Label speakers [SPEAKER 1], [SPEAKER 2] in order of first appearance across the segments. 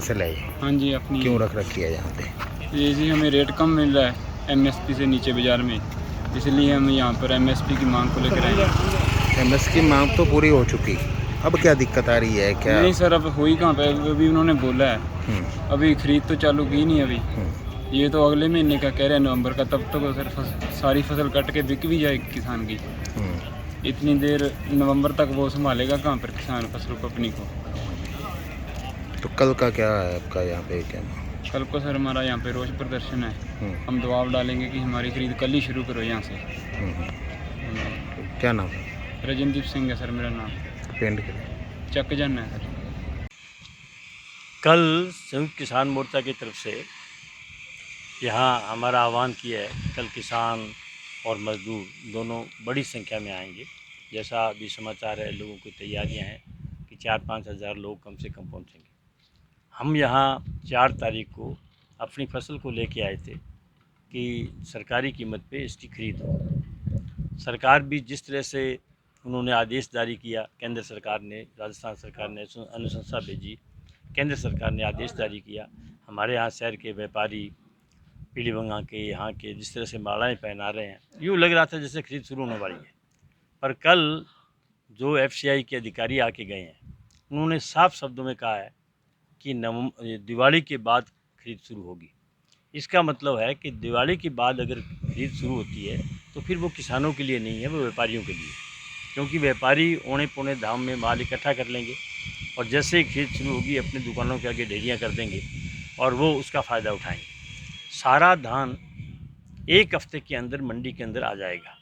[SPEAKER 1] फसल है ये?
[SPEAKER 2] हाँ जी अपनी।
[SPEAKER 1] क्यों रख रखी है यहाँ पे?
[SPEAKER 2] ये जी हमें रेट कम मिल रहा है एमएसपी से नीचे बाज़ार में, इसलिए हम यहाँ पर एमएसपी की मांग को लेकर आए हैं।
[SPEAKER 1] एमएसपी की मांग तो पूरी हो चुकी, अब क्या दिक्कत आ रही है क्या?
[SPEAKER 2] नहीं सर, अब हुई कहाँ पे, अभी उन्होंने बोला है, अभी खरीद तो चालू की नहीं अभी। ये तो अगले महीने का कह रहे हैं, नवंबर का, तब तक तो सर सारी फसल कट के बिक भी जाएगी किसान की। इतनी देर नवंबर तक वो संभालेगा कहाँ पर किसान फसल को अपनी को।
[SPEAKER 1] तो कल का क्या है आपका यहाँ पे क्या?
[SPEAKER 2] कल को सर हमारा यहाँ पे रोष प्रदर्शन है, हम दबाव डालेंगे कि हमारी खरीद कल ही शुरू करो यहाँ से।
[SPEAKER 1] क्या नाम है?
[SPEAKER 2] रजनदीप सिंह है सर मेरा नाम।
[SPEAKER 1] पेंड के
[SPEAKER 2] चकजन है सर।
[SPEAKER 3] कल संयुक्त किसान मोर्चा की तरफ से यहाँ हमारा आह्वान किया है, कल किसान और मजदूर दोनों बड़ी संख्या में आएंगे। जैसा अभी समाचार है, लोगों की तैयारियां हैं कि 4-5 हज़ार लोग कम से कम पहुँचेंगे। हम यहाँ 4 तारीख को अपनी फसल को लेके आए थे कि सरकारी कीमत पे इसकी खरीद हो। सरकार भी जिस तरह से उन्होंने आदेश जारी किया, केंद्र सरकार ने, राजस्थान सरकार ने अनुशंसा भेजी, केंद्र सरकार ने आदेश जारी किया। हमारे यहाँ शहर के व्यापारी पीलीभंगा के यहाँ के जिस तरह से मालाएँ पहना रहे हैं, यूँ लग रहा था जैसे खरीद शुरू होने वाली है। पर कल जो एफसीआई के अधिकारी आके गए हैं, उन्होंने साफ शब्दों में कहा है कि दिवाली के बाद खरीद शुरू होगी। इसका मतलब है कि दिवाली के बाद अगर खरीद शुरू होती है तो फिर वो किसानों के लिए नहीं है, वो व्यापारियों के लिए। क्योंकि व्यापारी औने पौने दाम में माल इकट्ठा कर लेंगे और जैसे ही खरीद शुरू होगी अपनी दुकानों के आगे ढेरियाँ कर देंगे और वो उसका फ़ायदा उठाएंगे। सारा धान 1 हफ्ते के अंदर मंडी के अंदर आ जाएगा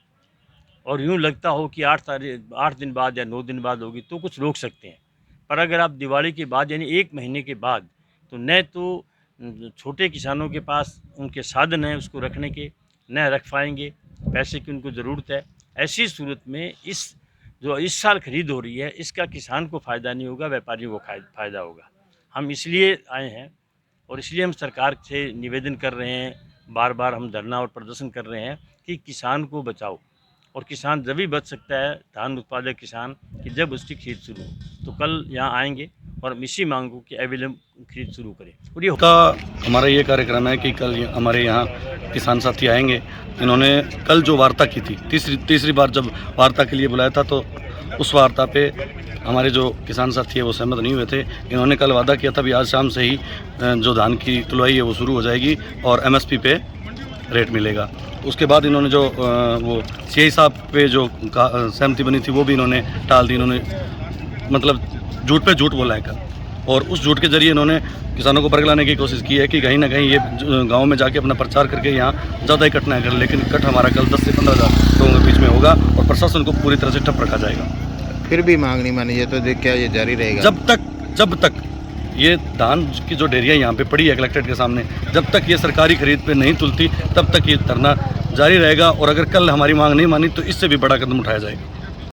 [SPEAKER 3] और यूँ लगता हो कि 8 दिन बाद या 9 दिन बाद होगी तो कुछ रोक सकते हैं। पर अगर आप दिवाली के बाद यानी 1 महीने के बाद, तो न तो छोटे किसानों के पास उनके साधन हैं उसको रखने के, न रख पाएंगे, पैसे की उनको ज़रूरत है। ऐसी सूरत में इस साल खरीद हो रही है, इसका किसान को फ़ायदा नहीं होगा, व्यापारियों को फ़ायदा होगा। हम इसलिए आए हैं और इसलिए हम सरकार से निवेदन कर रहे हैं, बार बार हम धरना और प्रदर्शन कर रहे हैं कि किसान को बचाओ। और किसान जब भी बच सकता है, धान उत्पादक किसान, कि जब उसकी खरीद शुरू हो। तो कल यहाँ आएंगे और हम इसी मांगों की अविलंब खरीद शुरू करें। और ये
[SPEAKER 4] का हमारा ये कार्यक्रम है कि कल हमारे यहाँ किसान साथी आएंगे। इन्होंने कल जो वार्ता की थी, तीसरी बार जब वार्ता के लिए बुलाया था, तो उस वार्ता पे हमारे जो किसान साथी है वो सहमत नहीं हुए थे। इन्होंने कल वादा किया था भी आज शाम से ही जो धान की तुलवाई है वो शुरू हो जाएगी और एमएसपी पे रेट मिलेगा। उसके बाद इन्होंने जो वो सीआई साहब पे जो सहमति बनी थी वो भी इन्होंने टाल दी। इन्होंने मतलब झूठ पे झूठ बोला है कल, और उस झूठ के जरिए इन्होंने किसानों को बरगलाने की कोशिश की है कि कहीं ना कहीं ये गांव में जाके अपना प्रचार करके यहाँ ज़्यादा इकट्ठ ना कर। लेकिन इकट्ठ हमारा कल 10 से 15 हज़ार लोगों के बीच में होगा और प्रशासन को पूरी तरह से ठप रखा जाएगा।
[SPEAKER 1] फिर भी मांग नहीं मानी जाए तो क्या ये जारी रहेगा?
[SPEAKER 4] जब तक ये धान की जो डेयरियाँ यहाँ पे पड़ी है कलेक्ट्रेट के सामने, जब तक ये सरकारी खरीद पे नहीं तुलती तब तक ये धरना जारी रहेगा। और अगर कल हमारी मांग नहीं मानी तो इससे भी बड़ा कदम उठाया जाएगा।